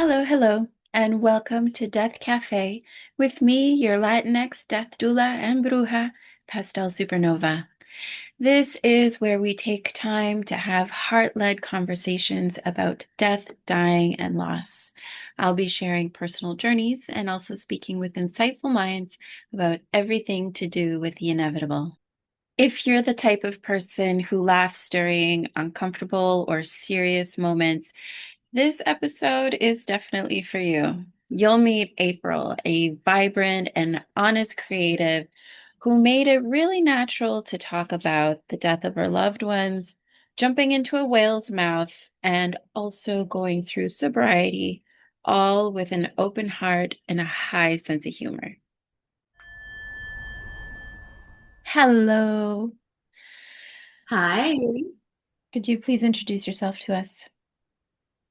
Hello, hello, and welcome to Death Cafe with me, your Latinx death doula and bruja, Pastel Supernova. This is where we take time to have heart-led conversations about death, dying, and loss. I'll be sharing personal journeys and also speaking with insightful minds about everything to do with the inevitable. If you're the type of person who laughs during uncomfortable or serious moments, this episode is definitely for you. You'll meet April, a vibrant and honest creative who made it really natural to talk about the death of her loved ones, jumping into a whale's mouth, and also going through sobriety, all with an open heart and a high sense of humor. Hello. Hi. Could you please introduce yourself to us?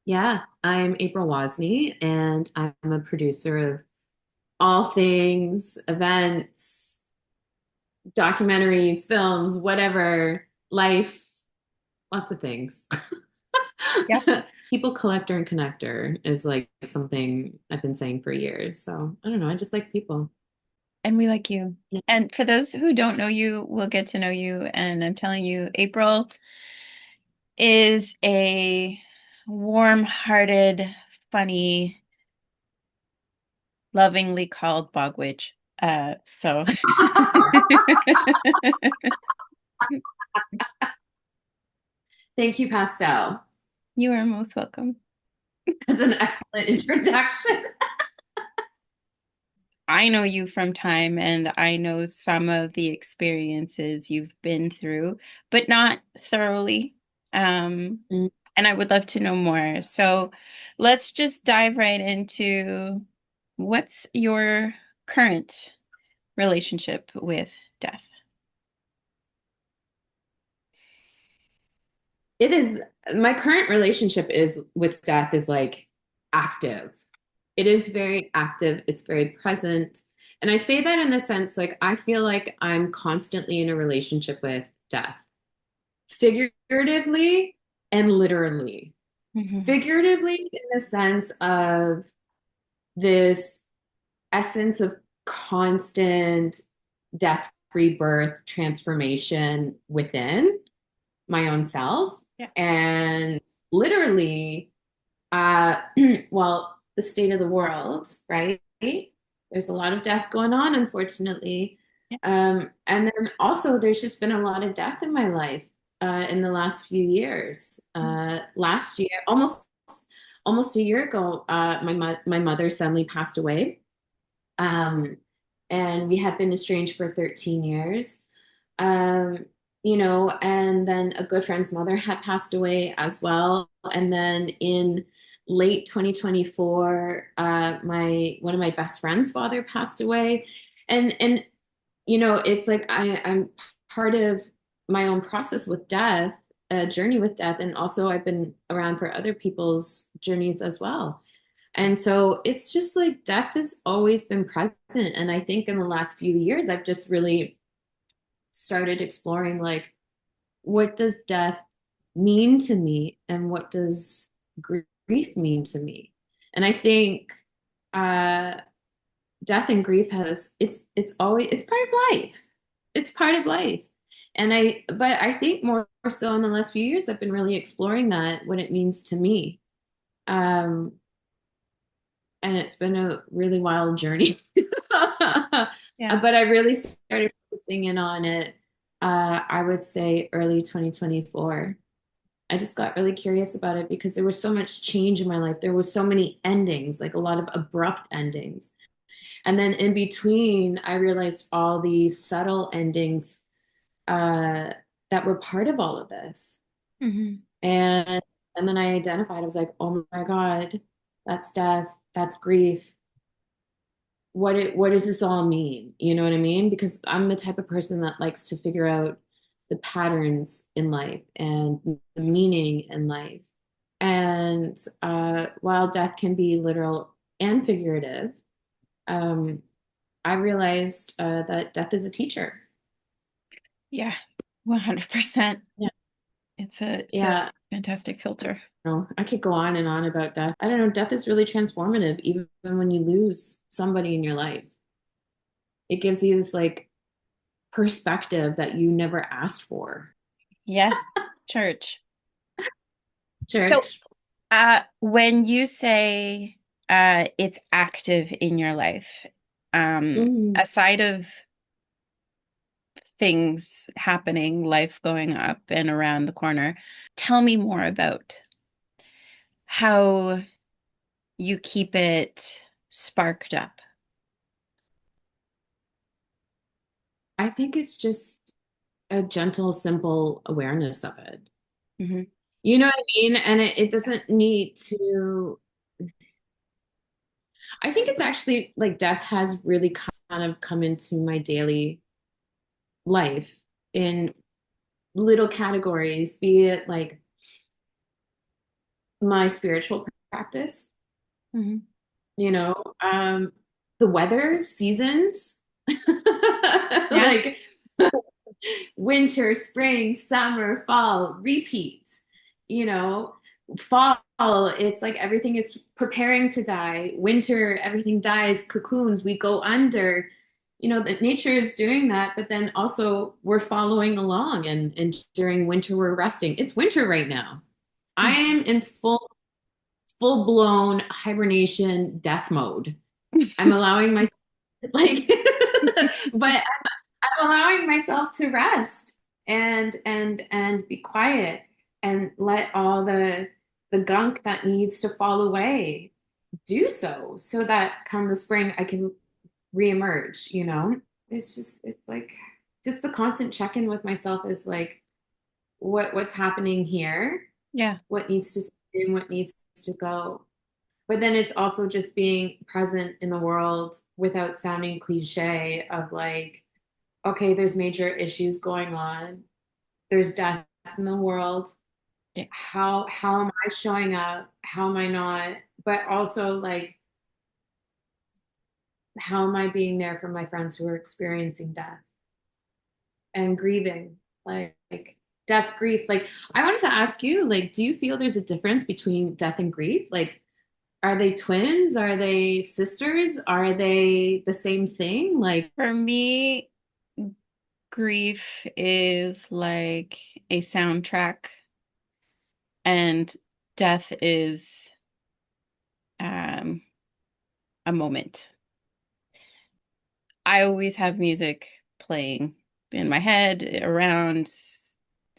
Yeah, I'm April Wasney, and I'm a producer of all things, events, documentaries, films, whatever, life, lots of things. Yep. People collector and connector is like something I've been saying for years. So I don't know, I just like people. And we like you. Yeah. And for those who don't know you, we'll get to know you. And I'm telling you, April is a warm-hearted, funny, lovingly called bog witch. So Thank you, Pastel. you are most welcome. That's an excellent introduction. I know you from time and I know some of the experiences you've been through, but not thoroughly. Um, Mm. and I would love to know more. So let's just dive right into what's your current relationship with death? It is my current relationship is with death is like active. It is very active, it's very present. And I say that in the sense like I feel like I'm constantly in a relationship with death, figuratively and literally. Mhm. Figuratively in the sense of this essence of constant death, rebirth, transformation within my own self. Yeah. And literally, uh, well, the state of the world, right? There's a lot of death going on, unfortunately. Yeah. And then also, there's just been a lot of death in my life in the last few years. Last year, almost a year ago, my mother suddenly passed away, um, and we had been estranged for 13 years. Um, and then a good friend's mother had passed away as well. And then in late 2024, my one of my best friend's father passed away. And it's like I'm part of my own process with death, a journey with death, and also I've been around for other people's journeys as well. And so it's just like death has always been present. And I think in the last few years, I've just really started exploring like, what does death mean to me? And what does grief mean to me? And I think uh, death and grief it's always, it's part of life. It's part of life. But I think more so in the last few years, I've been really exploring that, what it means to me. Um, and it's been a really wild journey. Yeah. But I really started focusing in on it, I would say early 2024. I just got really curious about it because there was so much change in my life. There was so many endings, like a lot of abrupt endings. And then in between, I realized all these subtle endings uh, that were part of all of this. Hmm. And and then I identified, I was like, oh my God, that's death, that's grief, what does this all mean? You know what I mean? Because I'm the type of person that likes to figure out the patterns in life and the meaning in life. And while death can be literal and figurative, um, I realized that death is a teacher. Yeah. 100%. Yeah, It's a yeah. Fantastic filter. know, I could go on and on about death. I don't know, death is really transformative, even when you lose somebody in your life. It gives you this like perspective that you never asked for. Yeah, church. So, Church. when you say it's active in your life, Mm. aside of things happening, life going up and around the corner, tell me more about how you keep it sparked up. I think it's just a gentle, simple awareness of it. Hmm. You know what I mean? And it doesn't need to, I think it's actually like death has really kind of come into my daily life in little categories, be it like my spiritual practice, Hmm. you know, the weather, seasons, Yeah. like winter, spring, summer, fall, repeat, you know, fall, it's like everything is preparing to die. Winter, everything dies, cocoons, we go under. You know, that nature is doing that, but then also we're following along and during winter we're resting. It's winter right now. I am in full blown hibernation death mode. I'm allowing myself like but I'm allowing myself to rest and be quiet and let all the gunk that needs to fall away do so so that come the spring I can reemerge, you know? It's like just the constant check-in with myself is like what's happening here, Yeah. what needs to stay and what needs to go. But then it's also just being present in the world without sounding cliche of like, okay, there's major issues going on. There's death in the world. Yeah. How am I showing up? How am I not? But also like, how am I being there for my friends who are experiencing death and grieving? Like death, grief. Like I wanted to ask you, like, do you feel there's a difference between death and grief? Like, are they twins? Are they sisters? Are they the same thing? Like, For me, grief is like a soundtrack, and death is um, a moment. I always have music playing in my head around.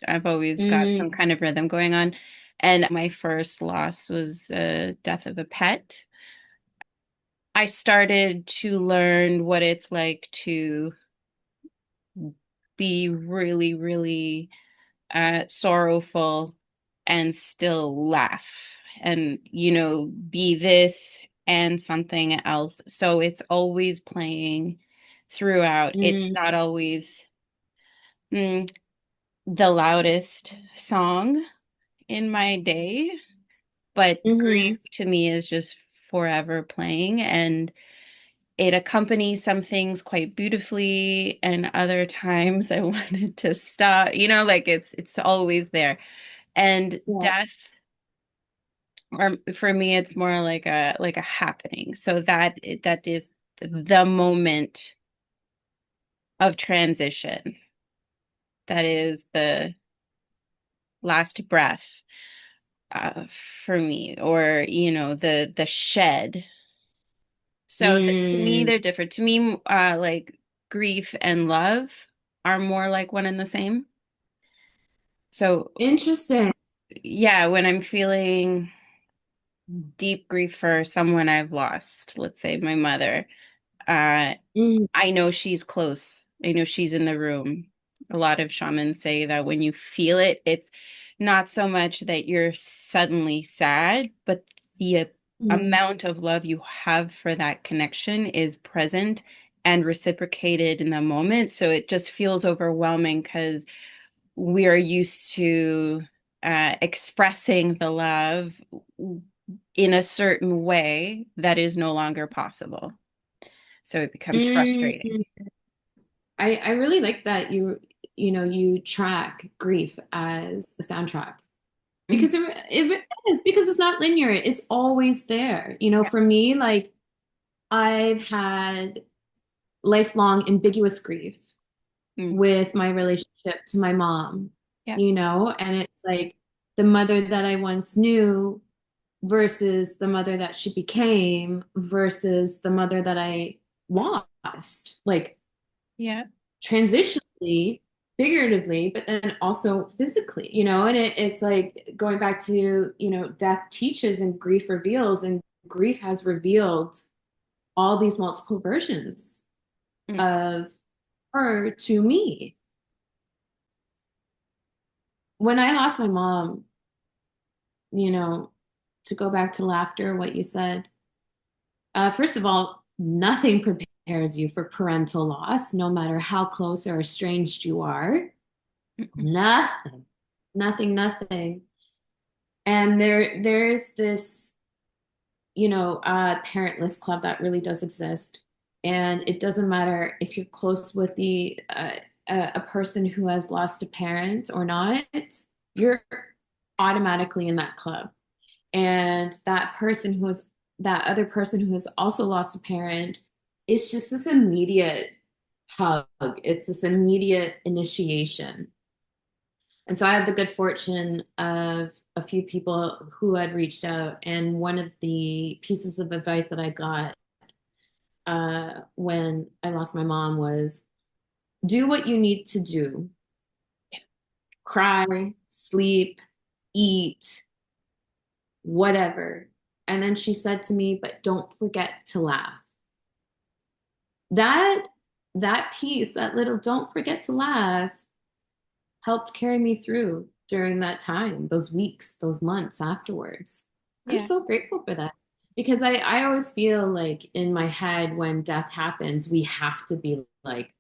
I've always got some mm, kind of rhythm going on. And my first loss was the death of a pet. I started to learn what it's like to be really, really sorrowful and still laugh and, be this and something else. So it's always playing throughout. It's mm, not always mm, the loudest song in my day, but mm-hmm. grief to me is just forever playing, and it accompanies some things quite beautifully, and other times I wanted to stop, like it's always there. And Yeah. death, or for me, it's more like a happening. So that is the moment of transition. That is the last breath for me, or the shed. So to me, Mm, they're different. To me, like grief and love are more like one and the same. So interesting. yeah, when I'm feeling deep grief for someone I've lost, let's say my mother, uh, Mm, I know she's close. I know she's in the room. A lot of shamans say that when you feel it, it's not so much that you're suddenly sad, but the mm, amount of love you have for that connection is present and reciprocated in the moment. So it just feels overwhelming because we are used to expressing the love in a certain way that is no longer possible. So it becomes frustrating. mm. I really like that you know you track grief as a soundtrack. because it is because it's not linear. It's always there. You know, Yeah. for me, like I've had lifelong ambiguous grief Mm. with my relationship to my mom, Yeah. you know, and it's like the mother that I once knew versus the mother that she became versus the mother that I lost, like Yeah. transitionally, figuratively, but then also physically, you know, and it's like going back to, you know, death teaches and grief reveals, and grief has revealed all these multiple versions Mm. of her to me. When I lost my mom, you know, to go back to laughter, what you said, first of all, nothing prepares you for parental loss, no matter how close or estranged you are. Mm. Nothing, nothing, nothing. And there's this, you know, parentless club that really does exist. And it doesn't matter if you're close with a person who has lost a parent or not, you're automatically in that club. And that other person who has also lost a parent, it's just this immediate hug. It's this immediate initiation. And so I had the good fortune of a few people who had reached out. And one of the pieces of advice that I got when I lost my mom was do what you need to do, cry, sleep, eat, whatever. And then she said to me, but don't forget to laugh. That that piece, that little don't forget to laugh helped carry me through during that time, those weeks, those months afterwards. I'm Yeah. so grateful for that because I always feel like in my head when death happens, we have to be like,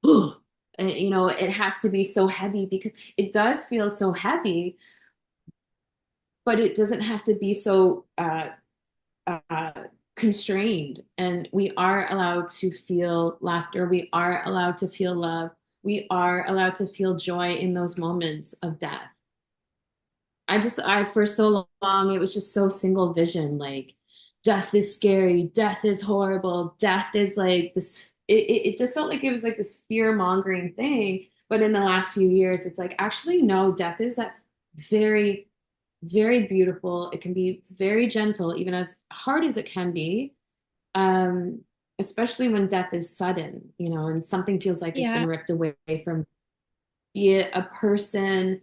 oh, you know, it has to be so heavy because it does feel so heavy, but it doesn't have to be so uh, constrained. And we are allowed to feel laughter. We are allowed to feel love. We are allowed to feel joy in those moments of death. For so long, it was just so single vision. Like, death is scary. Death is horrible. Death is like this. It just felt like it was like this fear mongering thing. But in the last few years, it's like, actually, no, death is a very, very beautiful. It can be very gentle, even as hard as it can be. Um, Especially when death is sudden, you know, and something feels like it's been Yeah. ripped away from, be it a person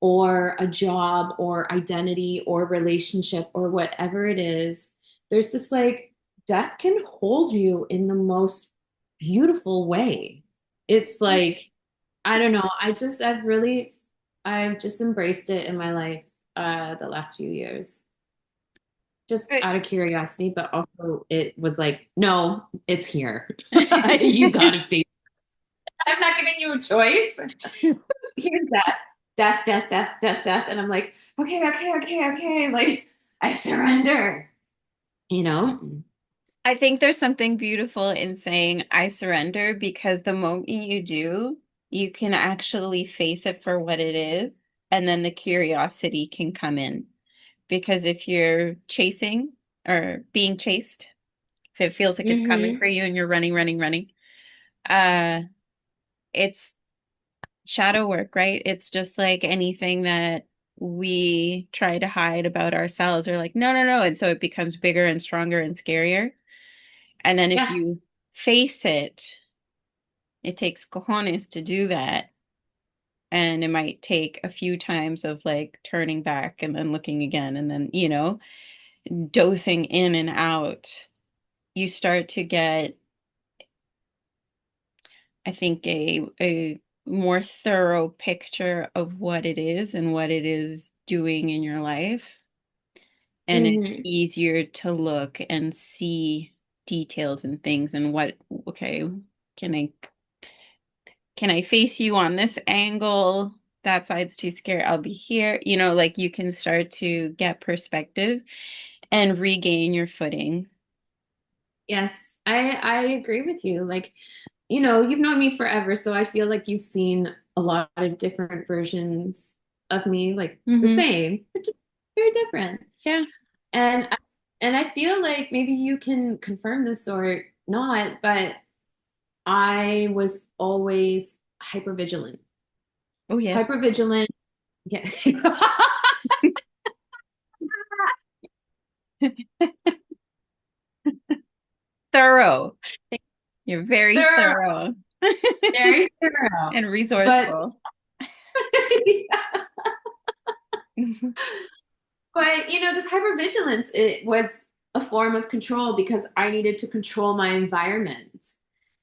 or a job or identity or relationship or whatever it is. There's this like death can hold you in the most beautiful way. It's like, I don't know, I've just embraced it in my life the last few years. Just Right. out of curiosity, but also it was like, no, it's here. You gotta face it. I'm not giving you a choice. Here's death, death, death, death, death, death. And I'm like, okay, okay, okay, okay. Like, I surrender, you know? I think there's something beautiful in saying I surrender because the moment you do, you can actually face it for what it is, and then the curiosity can come in. Because if you're chasing or being chased, if it feels like it's coming Mm-hmm. for you and you're running, running, running, uh, it's shadow work, right? It's just like anything that we try to hide about ourselves. We're like, no, no, no. And so it becomes bigger and stronger and scarier. And then if Yeah. you face it, it takes cojones to do that. And it might take a few times of like turning back and then looking again and then, dosing in and out. You start to get, I think, a more thorough picture of what it is and what it is doing in your life. And it's Mm-hmm. easier to look and see details and things and okay, can I can I face you on this angle? That side's too scary. I'll be here. Like you can start to get perspective and regain your footing. Yes, I agree with you. Like, you know, you've known me forever, so I feel like you've seen a lot of different versions of me, like the Hmm. same, but just very different. Yeah. And and I feel like maybe you can confirm this or not, but I was always hyper vigilant. Oh, yes. Hyper vigilant. Yeah. Thorough. You're very They're thorough very thorough. and But resourceful. but this hypervigilance, it was a form of control because I needed to control my environment,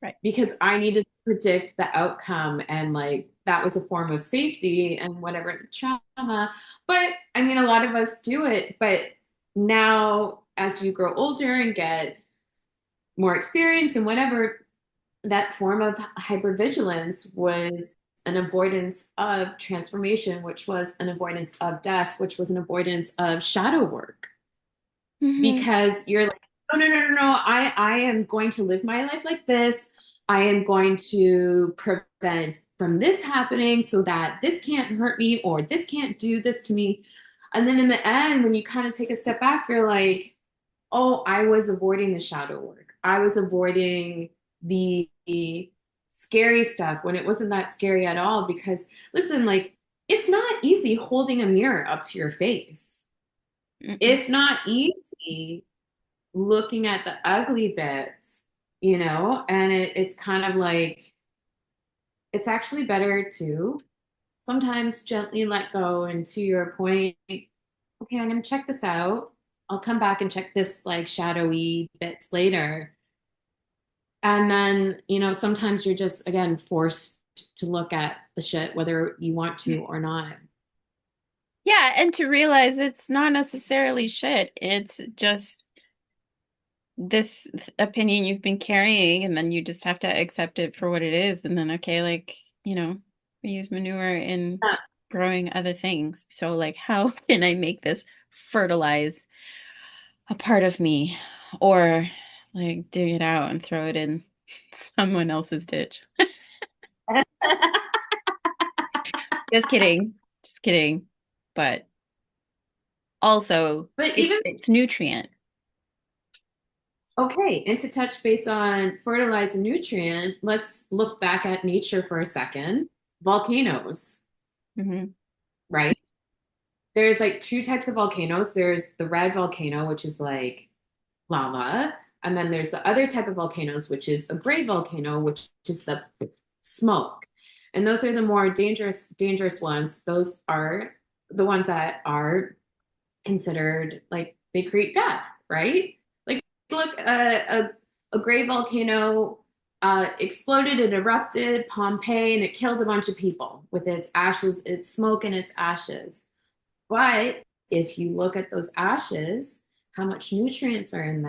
Right. because I needed to predict the outcome, and like that was a form of safety and whatever trauma. But I mean, a lot of us do it, but now as you grow older and get more experience and whatever, that form of hypervigilance was an avoidance of transformation, which was an avoidance of death, which was an avoidance of shadow work. Hmm. Because you're like, no, no, no, no, no. I am going to live my life like this. I am going to prevent from this happening so that this can't hurt me or this can't do this to me. And then in the end, when you kind of take a step back, you're like, oh, I was avoiding the shadow work. I was avoiding the scary stuff when it wasn't that scary at all. Because listen, like, it's not easy holding a mirror up to your face. Mm-mm. It's not easy looking at the ugly bits, and it's kind of like, it's actually better to sometimes gently let go. And to your point, okay, I'm going to check this out. I'll come back and check this like shadowy bits later. And then, sometimes you're just, again, forced to look at the shit, whether you want to or not. Yeah, and to realize it's not necessarily shit. It's just this opinion you've been carrying, and then you just have to accept it for what it is. And then, okay, like, we use manure in Yeah. growing other things. So, like, how can I make this fertilize a part of me? Or, like, dig it out and throw it in someone else's ditch. Just kidding. Just kidding. But also, But it's even, it's nutrient. okay, and to touch base on fertilize and nutrient, let's look back at nature for a second. Volcanoes, Hmm. right? There's like two types of volcanoes. There's the red volcano, which is like lava. And then there's the other type of volcanoes, which is a gray volcano, which is the smoke. And those are the more dangerous ones. Those are the ones that are considered like they create death, right? Like, look, a gray volcano exploded and erupted Pompeii, and it killed a bunch of people with its ashes, its smoke, and its ashes. But if you look at those ashes, how much nutrients are in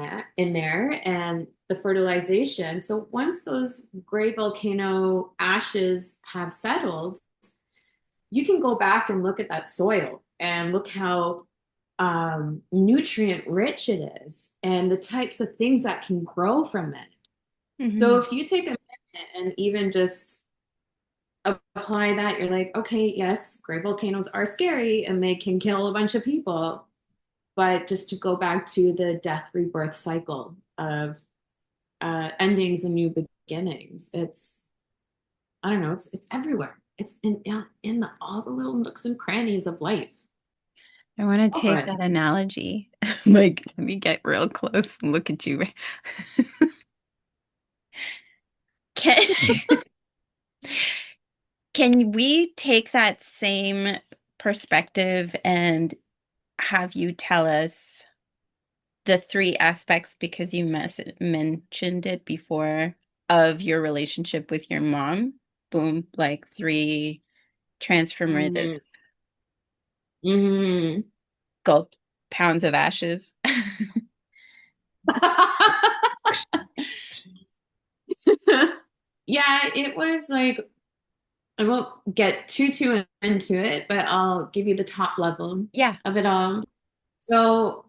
there and the fertilization. So once those gray volcano ashes have settled, you can go back and look at that soil and look how nutrient rich it is and the types of things that can grow from it. So Hmm. if you take a minute and even just apply that, you're like, okay, yes, great volcanoes are scary and they can kill a bunch of people. But just to go back to the death rebirth cycle of endings and new beginnings, I don't know, it's everywhere. It's all the little nooks and crannies of life. I want to Go for take it. that analogy. Like, let me get real close and look at you. Can can we take that same perspective and have you tell us the three aspects, because you mentioned it before, of your relationship with your mom? Boom, like three transformative Mm. Hmm. gulp pounds of ashes. Yeah, it was like, I won't get too into it, but I'll give you the top level Yeah. of it all. So,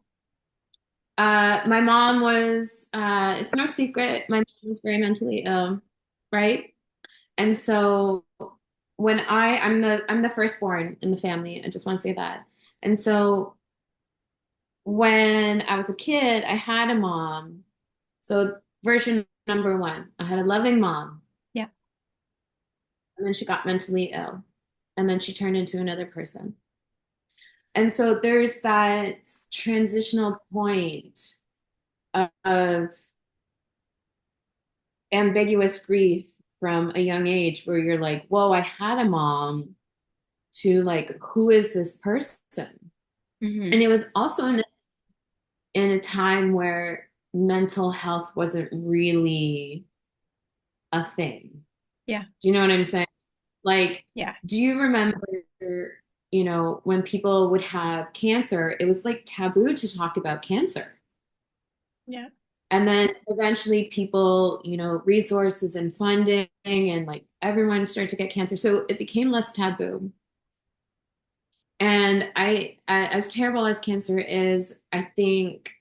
my mom was, it's no secret, my mom was very mentally ill, right? And so I'm the firstborn in the family. I just want to say that. And so when I was a kid, I had a mom. So version number one, I had a loving mom, Yeah. and then she got mentally ill, and then she turned into another person. And so there's that transitional point of ambiguous grief from a young age where you're like, whoa, I had a mom, to like, who is this person? And Hmm. it was also in a time where mental health wasn't really a thing. Yeah. Do you know what I'm saying? Like, Yeah. do you remember, when people would have cancer, it was like taboo to talk about cancer. Yeah. And then eventually people, resources and funding and like everyone started to get cancer. So it became less taboo. And as terrible as cancer is, I think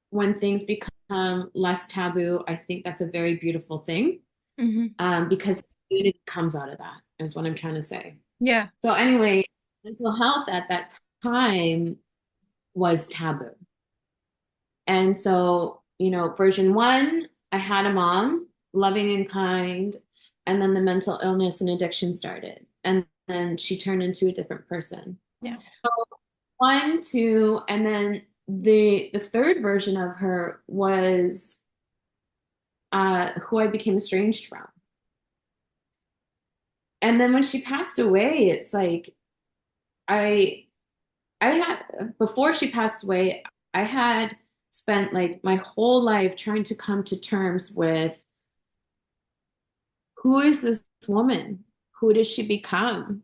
when things become less taboo, I think that's a very beautiful thing, Hmm. because community comes out of that, is what I'm trying to say. Yeah. So, anyway, mental health at that time was taboo. And so, version one, I had a mom, loving and kind, and then the mental illness and addiction started. And then she turned into a different person. Yeah. One, two, and then the third version of her was who I became estranged from. And then when she passed away, it's like I I had before she passed away, I had spent like my whole life trying to come to terms with who is this woman? Who does she become?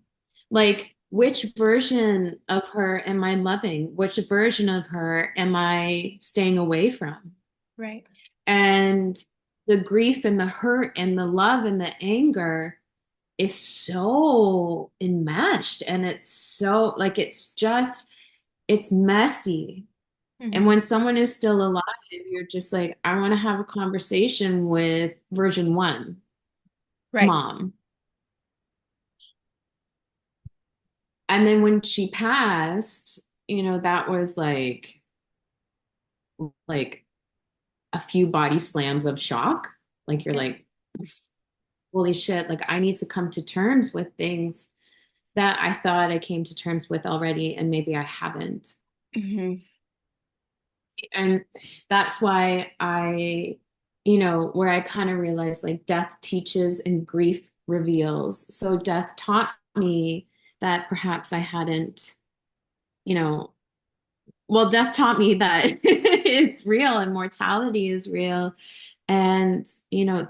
Like, which version of her am I loving? Which version of her am I staying away from? Right. And the grief and the hurt and the love and the anger is so enmeshed, and it's so like it's messy. And Hmm. when someone is still alive, you're just like, I want to have a conversation with version one, Right. mom. And then when she passed, that was like a few body slams of shock. Like you're Yeah. like, holy shit, like I need to come to terms with things that I thought I came to terms with already, and maybe I haven't. Hmm. And that's why where I kind of realized like death teaches and grief reveals. So death taught me that perhaps I hadn't, you know, well, death taught me that it's real and mortality is real, and,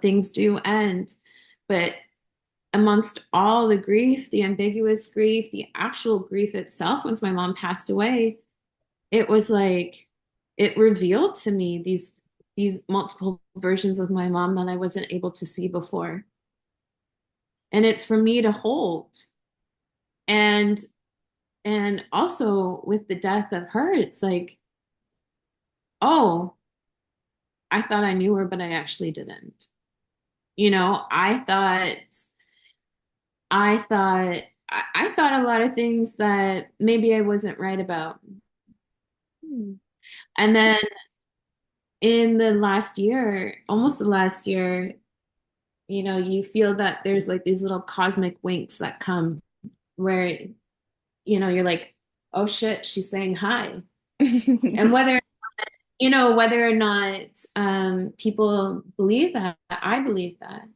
things do end. But amongst all the grief, the ambiguous grief, the actual grief itself, once my mom passed away, it was like it revealed to me these multiple versions of my mom that I wasn't able to see before. And it's for me to hold. And also with the death of her, it's like, oh, I thought I knew her, but I actually didn't. I thought a lot of things that maybe I wasn't right about. Hmm. And then in the last year, almost the last year, you feel that there's like these little cosmic winks that come where, you're like, oh shit, she's saying hi. And whether or not people believe that, I believe that.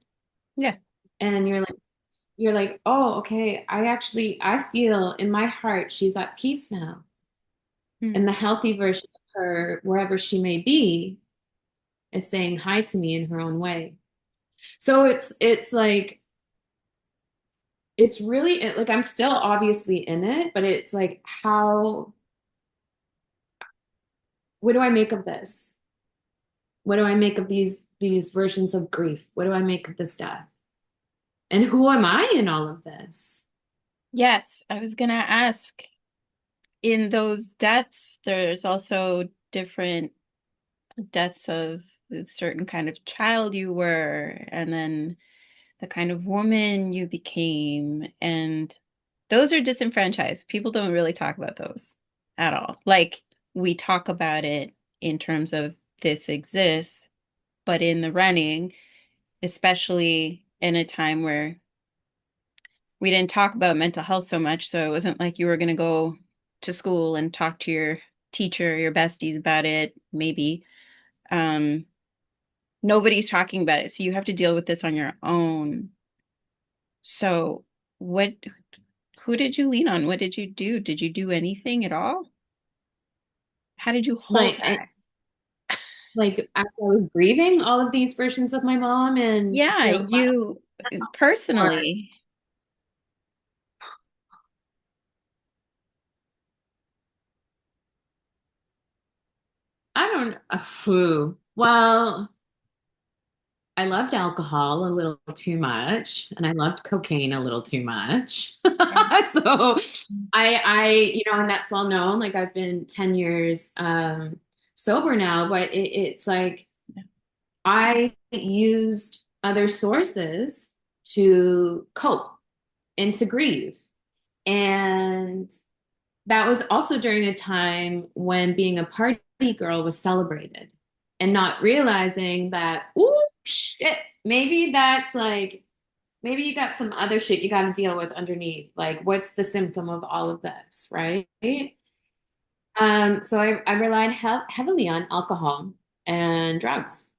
Yeah. And you're like, oh, okay, I feel in my heart she's at peace now. Hmm. And the healthy version of her, wherever she may be, is saying hi to me in her own way. So it's like it's really like I'm still obviously in it, but it's like what do I make of this? What do I make of these versions of grief? What do I make of this death? And who am I in all of this? Yes, I was gonna ask, in those deaths, there's also different deaths of a certain kind of child you were, and then the kind of woman you became. And those are disenfranchised. People don't really talk about those at all. Like we talk about it in terms of this exists, but in the running, especially in a time where we didn't talk about mental health so much, so it wasn't like you were going to go to school and talk to your teacher, your besties about it, maybe. Um, Nobody's talking about it, so you have to deal with this on your own. So, what, who did you lean on? What did you do? Did you do anything at all? How did you hold Like that? like as I was grieving all of these versions of my mom and Yeah, throughout life, you or personally. I don't well, I loved alcohol a little too much, and I loved cocaine a little too much. So and that's well known. Like I've been 10 years sober now, but it's like I used other sources to cope and to grieve. And that was also during a time when being a party girl was celebrated and not realizing that, oh shit, maybe that's like, maybe you got some other shit you got to deal with underneath. Like, what's the symptom of all of this, right? So I relied heavily on alcohol and drugs.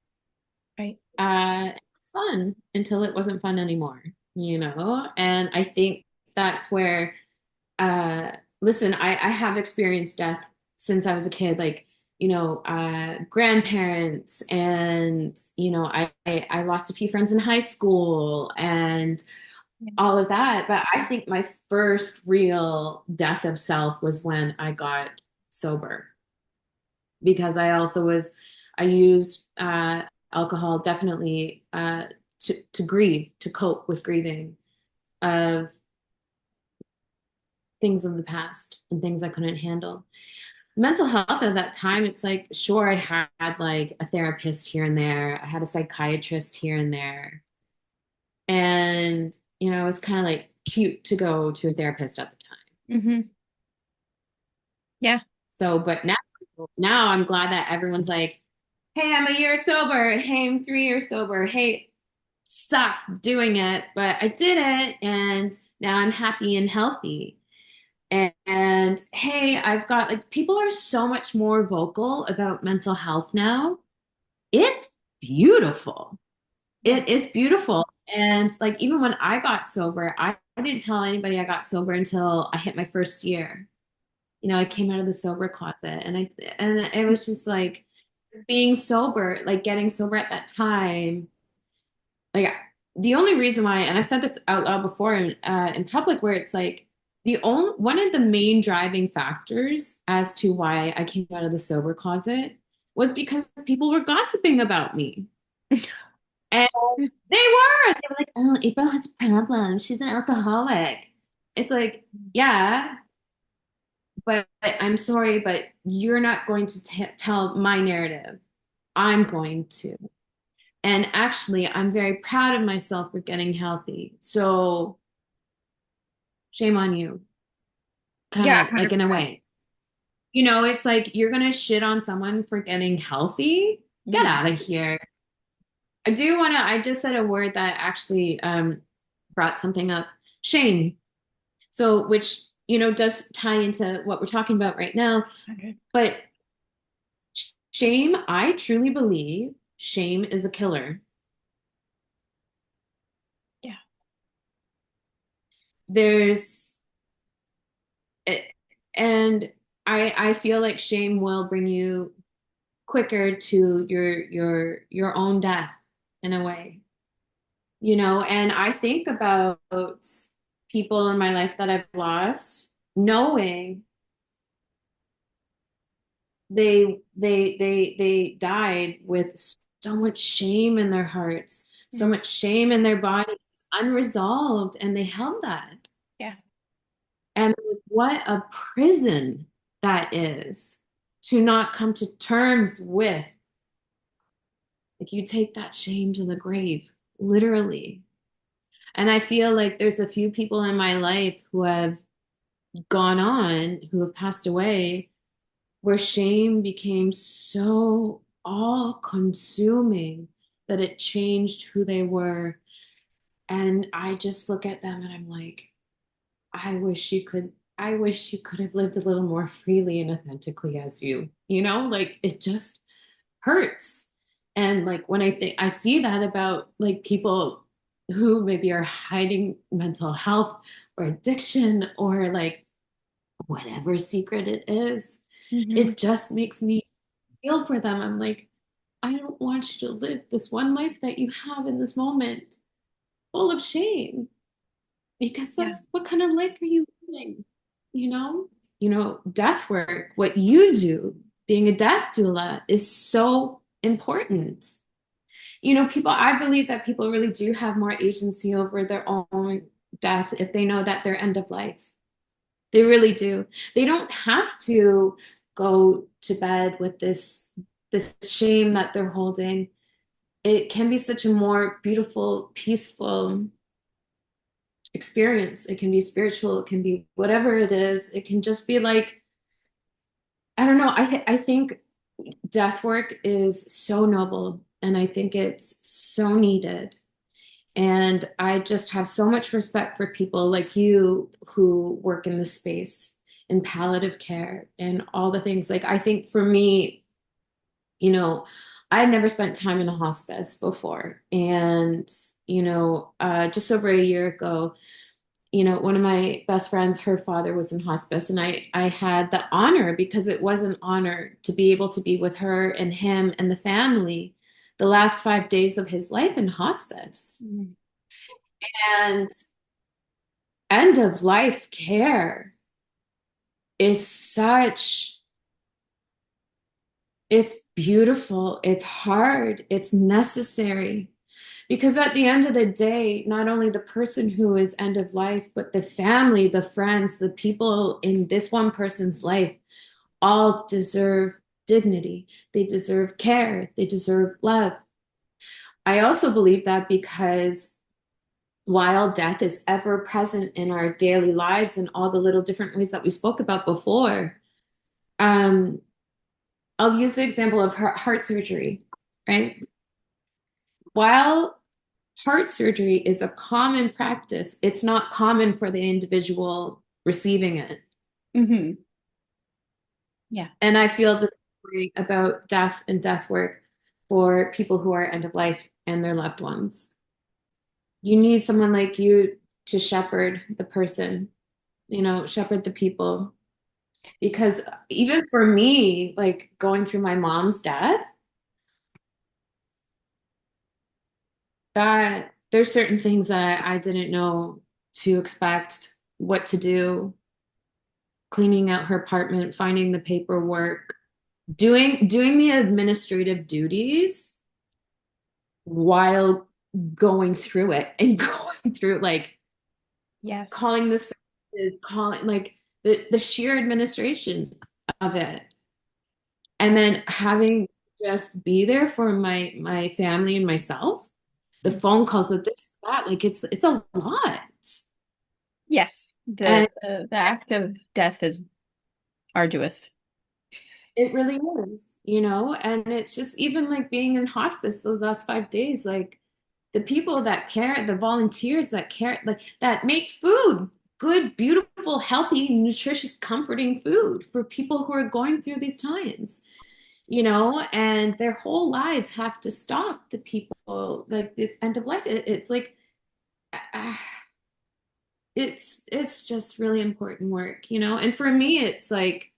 Right. It was fun until it wasn't fun anymore, you know? And I think that's where listen, I have experienced death since I was a kid, like, grandparents, and, I lost a few friends in high school and Yeah. all of that. But I think my first real death of self was when I got sober because I used alcohol definitely to grieve, to cope with grieving of things of the past and things I couldn't handle. Mental health at that time, it's like, sure, I had like a therapist here and there, I had a psychiatrist here and there. And, it was kind of like cute to go to a therapist at the time. Hmm. Yeah. So, but now I'm glad that everyone's like, hey, I'm a year sober. Hey, I'm 3 years sober. Hey, sucked doing it, but I did it. And now I'm happy and healthy. And hey, I've got like people are so much more vocal about mental health now. It's beautiful. Yeah. It is beautiful. And like even when I got sober, I didn't tell anybody I got sober until I hit my first year. I came out of the sober closet and it was just like being sober, like getting sober at that time. Like the only reason why, and I've said this out loud before in public, where it's like the only one of the main driving factors as to why I came out of the sober closet was because people were gossiping about me, and they were like, "Oh, April has a problem. She's an alcoholic." It's like, yeah, but I'm sorry, but you're not going to tell my narrative. I'm going to. And actually, I'm very proud of myself for getting healthy. So shame on you, kind Yeah, of like in a 100%. way. It's like you're gonna shit on someone for getting healthy. Get Mhm. out of here. I just said a word that actually brought something up. Shame. So, which, does tie into what we're talking about right now. 100. But shame, I truly believe shame is a killer. Yeah. There's it, and I feel like shame will bring you quicker to your own death in a way, and I think about people in my life that I've lost, knowing they died with so much shame in their hearts, so Mm. much shame in their bodies, unresolved, and they held that. Yeah. And what a prison that is to not come to terms with. Like you take that shame to the grave, literally. And I feel like there's a few people in my life who have gone on, who have passed away, where shame became so all consuming that it changed who they were. And I just look at them and I'm like, I wish you could have lived a little more freely and authentically as you, like it just hurts. And like when I see that about like people who maybe are hiding mental health or addiction or like whatever secret it is, Hmm. it just makes me feel for them. I'm like, I don't want you to live this one life that you have in this moment full of shame because Yeah. that's what kind of life are you living? Death work, what you do, being a death doula is so important. People, I believe that people really do have more agency over their own death if they know that they're end of life. They really do. They don't have to go to bed with this shame that they're holding. It can be such a more beautiful, peaceful experience. It can be spiritual, it can be whatever it is. It can just be like, I don't know. I think death work is so noble and I think it's so needed. And I just have so much respect for people like you who work in this space in palliative care and all the things. Like, I think for me, you know, I had never spent time in a hospice before. And, just over a year ago, one of my best friends, her father was in hospice, and I had the honor, because it was an honor to be able to be with her and him and the family the last 5 days of his life in hospice. Mm. And end of life care is such, it's beautiful, it's hard, it's necessary. Because at the end of the day, not only the person who is end of life, but the family, the friends, the people in this one person's life all deserve dignity. They deserve care. They deserve love. I also believe that because while death is ever present in our daily lives and all the little different ways that we spoke about before, um, I'll use the example of heart surgery, right? While heart surgery is a common practice, it's not common for the individual receiving it. Hmm. Yeah. And I feel the same way about death and death work for people who are end of life and their loved ones. You need someone like you to shepherd the person, shepherd the people. Because even for me, like going through my mom's death, that there's certain things that I didn't know to expect, what to do, cleaning out her apartment, finding the paperwork, doing the administrative duties while going through it and going through like Yes. calling the services, calling like the sheer administration of it. And then having just be there for my family and myself. The phone calls of this, that, like it's a lot. Yes. The, And the act of death is arduous. it really is. And it's just even like being in hospice those last 5 days, like the people that care, the volunteers that care, like that make food, good, beautiful, healthy, nutritious, comforting food for people who are going through these times, and their whole lives have to stop. The people like this end of life. It's like, uh, it's just really important work. And for me, it's like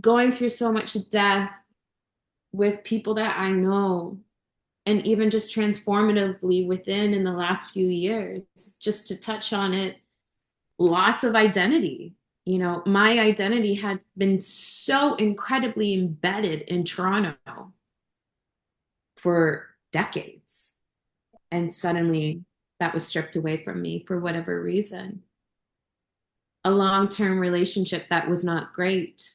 going through so much death with people that I know and even just transformatively within in the last few years, just to touch on it, loss of identity. My identity had been so incredibly embedded in Toronto for decades. And suddenly that was stripped away from me for whatever reason. A long-term relationship that was not great,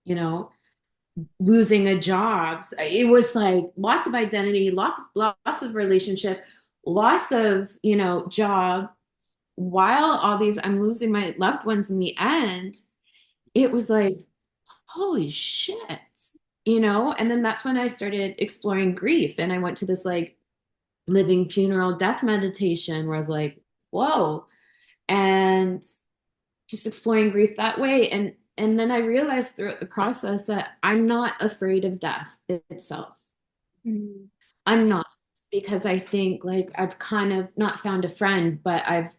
you know, losing a job. It was like loss of identity, loss of relationship, loss of, job, while all these, I'm losing my loved ones in the end, it was like, holy shit, And then that's when I started exploring grief. And I went to this like living funeral death meditation where I was like, whoa. And just exploring grief that way. And then I realized throughout the process that I'm not afraid of death itself. Mm. I'm not, because I think like I've kind of not found a friend, but I've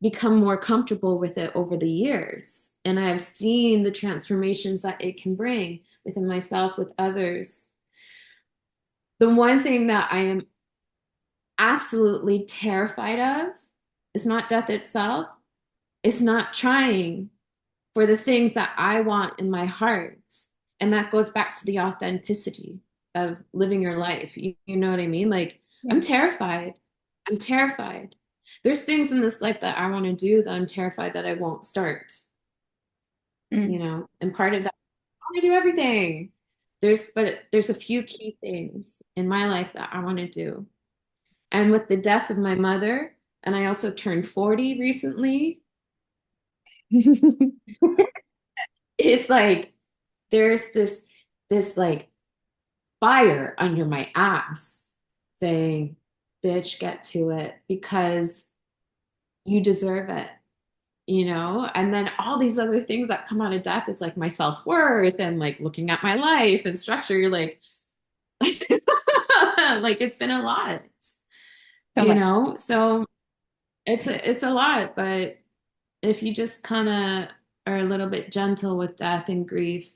become more comfortable with it over the years. And I've seen the transformations that it can bring within myself, with others. The one thing that I am absolutely terrified of is not death itself, it's not trying for the things that I want in my heart. And that goes back to the authenticity of living your life. You know what I mean? Like, I'm Yeah. terrified. I'm terrified. There's things in this life that I want to do that I'm terrified that I won't start, Mm. and part of that, I want to do everything. But there's a few key things in my life that I want to do. And with the death of my mother, and I also turned 40 recently, it's like there's this like fire under my ass saying, bitch, get to it because you deserve it, And then all these other things that come out of death is like my self-worth and like looking at my life and structure. You're like, like it's been a lot, So much. So it's a lot, but if you just kind of are a little bit gentle with death and grief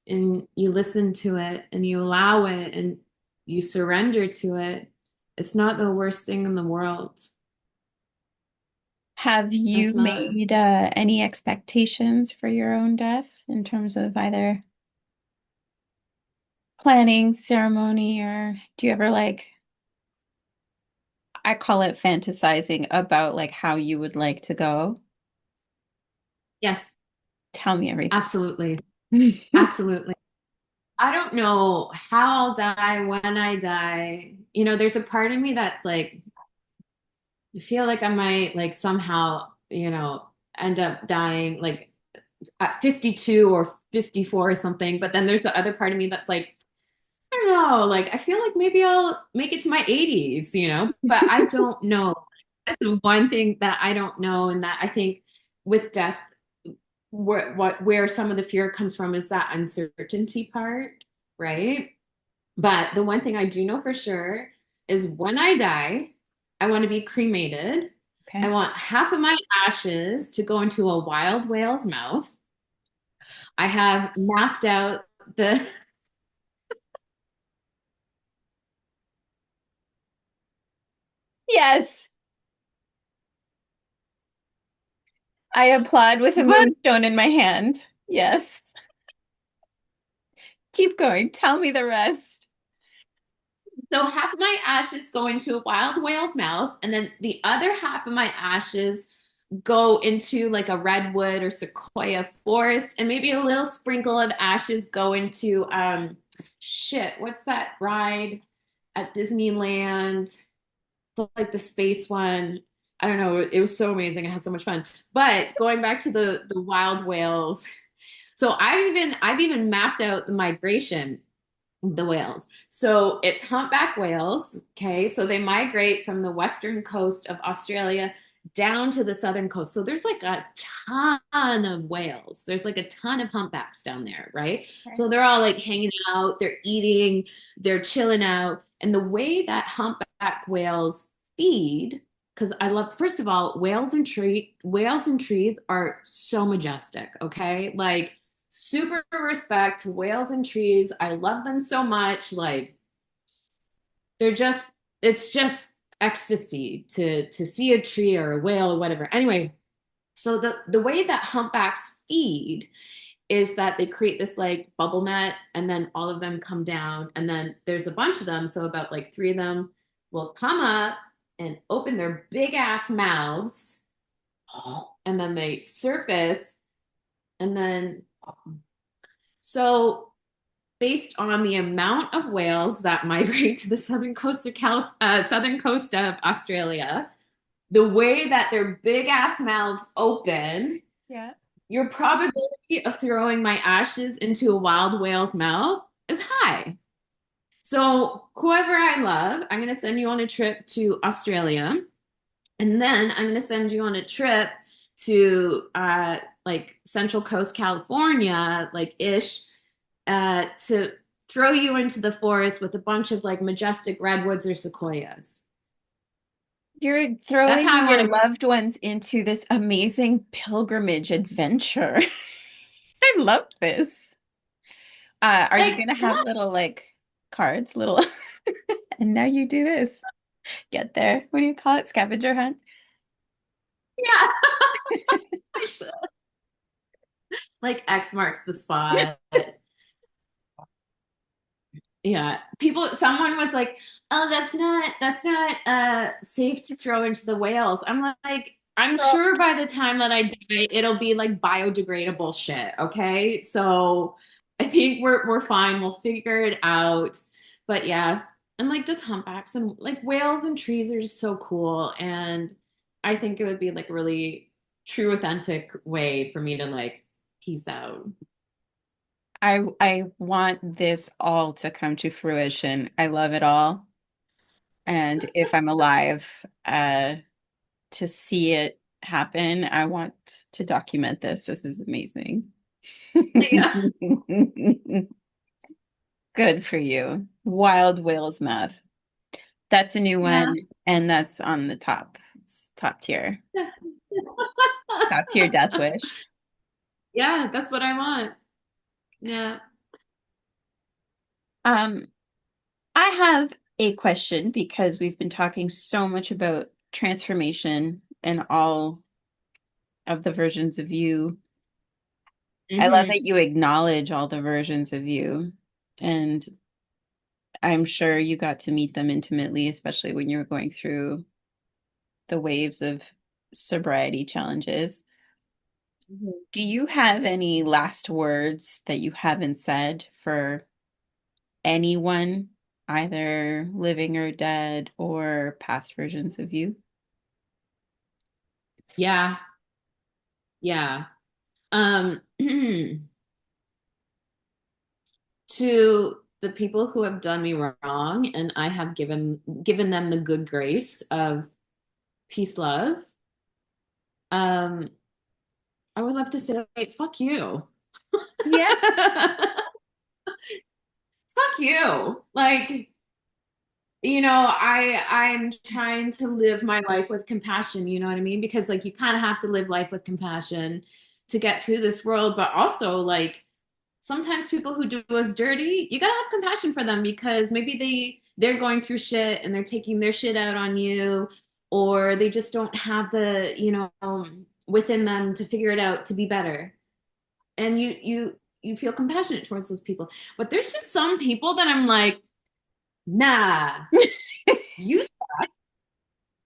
and you listen to it and you allow it and you surrender to it, it's not the worst thing in the world. Have you That's not. made any expectations for your own death in terms of either planning, ceremony, or do you ever like, I call it fantasizing about like how you would like to go? Yes, Tell me everything. absolutely. Absolutely. I don't know how I'll die, when I die. There's a part of me that's like, I feel like I might like somehow, end up dying like at 52 or 54 or something. But then there's the other part of me that's like, I don't know, like I feel like maybe I'll make it to my 80s, but I don't know. That's the one thing that I don't know, and that I think with death, where some of the fear comes from is that uncertainty part, right? But the one thing I do know for sure is when I die, I want to be cremated. I Okay. want half of my ashes to go into a wild whale's mouth. I have mapped out the Yes, I applaud with a but moonstone in my hand. Yes. Keep going. Tell me the rest. so half of my ashes go into a wild whale's mouth, and then the other half of my ashes go into like a redwood or sequoia forest, and maybe a little sprinkle of ashes go into shit, what's that ride at Disneyland? Like the space one. I don't know. It was so amazing. I had so much fun. But going back to the wild whales, so I've even mapped out the migration of the whales. So it's humpback whales. Okay, so they migrate from the western coast of Australia down to the southern coast. So there's like a ton of whales. There's like a ton of humpbacks down there, right? Okay. So they're all like hanging out, they're eating, they're chilling out. And the way that humpback whales feed, because I love, first of all, whales and trees are so majestic, okay? Like super respect to whales and trees. I love them so much. Like they're just, it's just ecstasy to see a tree or a whale or whatever. Anyway, so the way that humpbacks feed is that they create this like bubble net, and then all of them come down, and then there's a bunch of them, so about like three of them will come up and open their big ass mouths, and then they surface, and then so based on the amount of whales that migrate to the southern coast of Australia, the way that their big ass mouths open, Yeah. your probability of throwing my ashes into a wild whale mouth is high. So, whoever I love, I'm going to send you on a trip to Australia. And then I'm going to send you on a trip to like Central Coast, California, like ish, to throw you into the forest with a bunch of like majestic redwoods or sequoias. You're That's throwing how I'm your going to. loved ones into this amazing pilgrimage adventure. I love this. Are you Like, gonna have little like cards, little and now you do this. Get there. What do you call it? Scavenger hunt? yeah, I should. Like X marks the spot. Yeah. Someone was like, "Oh, that's not safe to throw into the whales." I'm like, I'm Girl, sure by the time that I die, it'll be like biodegradable shit, okay? So I think we're fine. We'll figure it out. But yeah, and like just humpbacks and like whales and trees are just so cool. And I think it would be like a really true, authentic way for me to like peace out. I want this all to come to fruition. I love it all. And if I'm alive, to see it happen, I want to document this. This is amazing. Yeah. Good for you. Wild Whales Math. That's a new Yeah. one, and that's on the top. It's top tier. Top tier death wish. Yeah, that's what I want. Yeah. Um, I have a question because we've been talking so much about transformation and all of the versions of you. I love Hmm. that you acknowledge all the versions of you. And I'm sure you got to meet them intimately, especially when you were going through the waves of sobriety challenges. Do you have any last words that you haven't said for anyone, either living or dead, or past versions of you? Yeah. Yeah. Um, to the people who have done me wrong, and I have given them the good grace of peace, love. Um, I would love to say, fuck you. Yeah. Fuck you. Like, I'm trying to live my life with compassion, you know what I mean? Because like you kind of have to live life with compassion to get through this world, but also like sometimes people who do us dirty, you gotta have compassion for them because maybe they're going through shit and they're taking their shit out on you, or they just don't have the, within them to figure it out to be better. And you feel compassionate towards those people. But there's just some people that I'm like, nah, you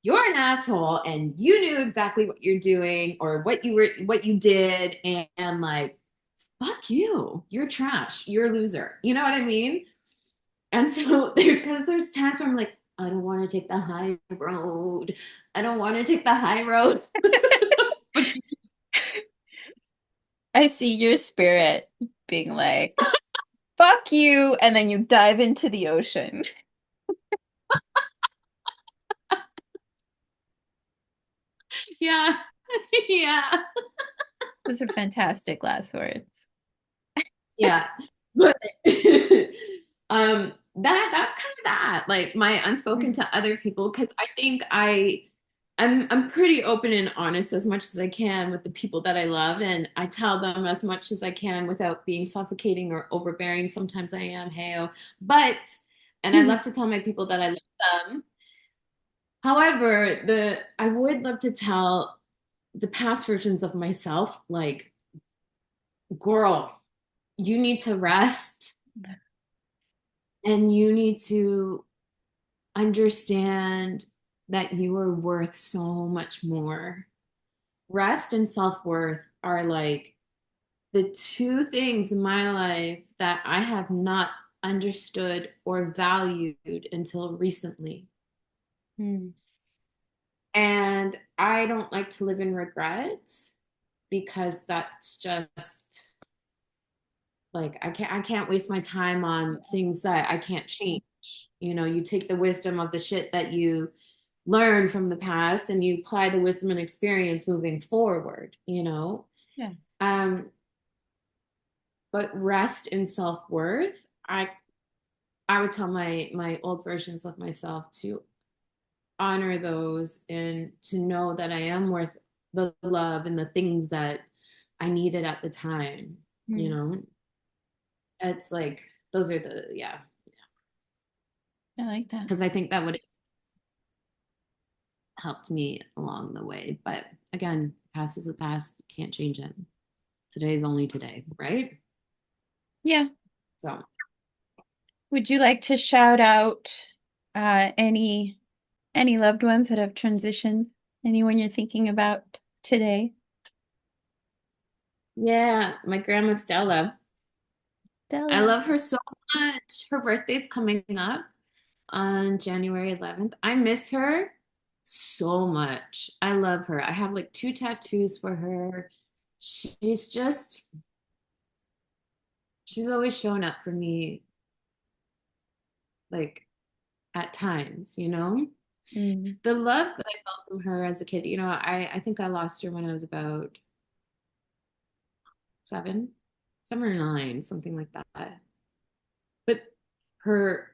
you're an asshole and you knew exactly what you're doing or what you did and like fuck you, you're trash, you're a loser, you know what I mean? And so because there's times where I'm like, I don't want to take the high road, I don't want to take the high road. But I see your spirit being like, fuck you. And then you dive into the ocean. yeah. Yeah. Those are fantastic last words. Yeah. But that's kind of that. Like my unspoken to other people, because I think I'm pretty open and honest as much as I can with the people that I love, and I tell them as much as I can without being suffocating or overbearing. Sometimes I am, heyo. But and I love to tell my people that I love them. However, the I would love to tell the past versions of myself, like, girl, you need to rest and you need to understand that you are worth so much more. Rest and self worth are like the two things in my life that I have not understood or valued until recently. Mm. And I don't like to live in regret because that's just like I can't waste my time on things that I can't change. You know, you take the wisdom of the shit that you learn from the past and you apply the wisdom and experience moving forward, you know. Yeah. Um, but rest in self-worth, I would tell my old versions of myself to honor those and to know that I am worth the love and the things that I needed at the time, you Mm. know. It's like those are the yeah, I like that. because I think that would have helped me along the way. But again, past is the past, can't change it. Today is only today, right? Yeah. So Would you like to shout out any loved ones that have transitioned? Anyone you're thinking about today? yeah, my grandma Stella. I Stella. love her so much. Her birthday's coming up on January 11th. I miss her so much. I love her. I have like two tattoos for her. She's just, she's always shown up for me, like at times, you know? Mm. The love that I felt from her as a kid, you know, I think I lost her when I was about 7, 7 or 9, something like that. But her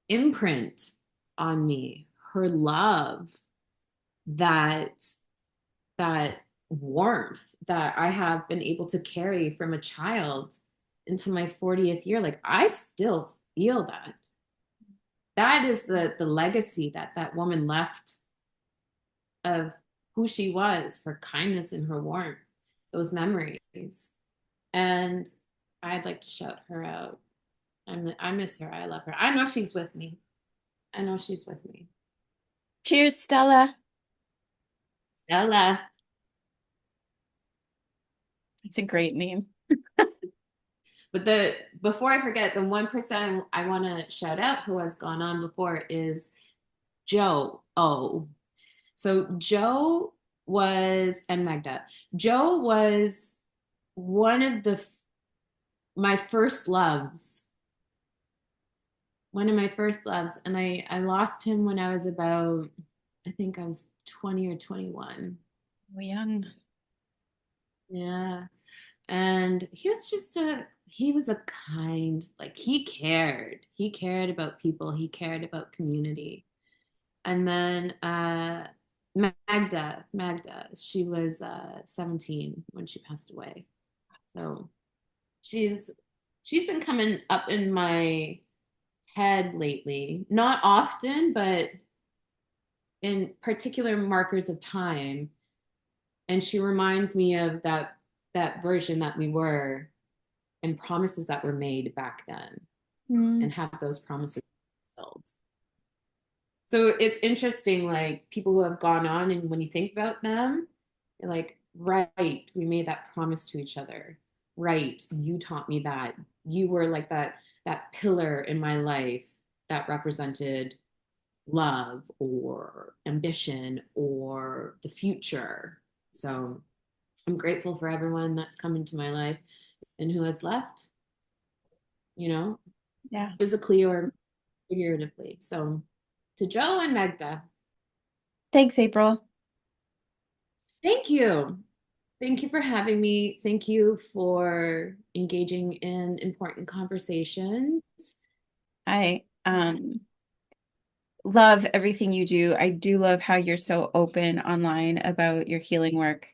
imprint on me, her love, that that warmth that I have been able to carry from a child into my 40th year, like I still feel that. That is the legacy that that woman left of who she was, her kindness and her warmth, those memories. And I'd like to shout her out. I miss her. I love her. I know she's with me. I know she's with me. Cheers, Stella. Stella. It's a great name. But the before I forget, the one person I want to shout out who has gone on before is Joe O. So Joe was and Magda. Joe was one of my first loves. One of my first loves, and I lost him when I was about, I think I was 20 or 21. Oh, young. Yeah. And he was a kind, like he cared about people, he cared about community. And then Magda, she was 17 when she passed away. So she's she's been coming up in my head lately, not often, but in particular markers of time. And she reminds me of that version that we were and promises that were made back then Mm. and have those promises fulfilled. So it's interesting, like people who have gone on, and when you think about them, you're like, right, we made that promise to each other. Right, you taught me that. You were like that pillar in my life that represented love or ambition or the future. So I'm grateful for everyone that's come into my life and who has left, you know, Yeah. physically or figuratively. So to Joe and Magda, Thanks, April. thank you. Thank you for having me. Thank you for engaging in important conversations. I love everything you do. I do love how you're so open online about your healing work.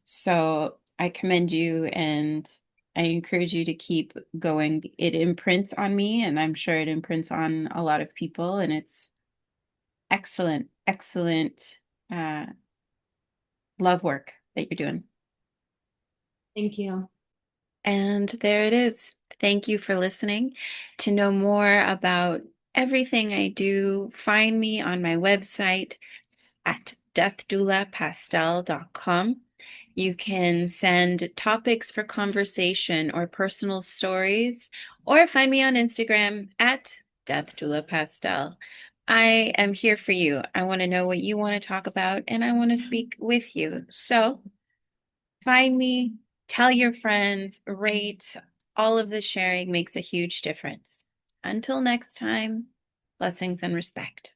So I commend you and I encourage you to keep going. It imprints on me, and I'm sure it imprints on a lot of people, and it's excellent, excellent uh, love work that you're doing. Thank you. And there it is. Thank you for listening. To know more about everything I do, find me on my website at deathdoulapastel.com. You can send topics for conversation or personal stories, or find me on Instagram at Death Doula Pastel. I am here for you. I want to know what you want to talk about, and I want to speak with you. So find me, tell your friends, rate. All of the sharing makes a huge difference. Until next time, blessings and respect.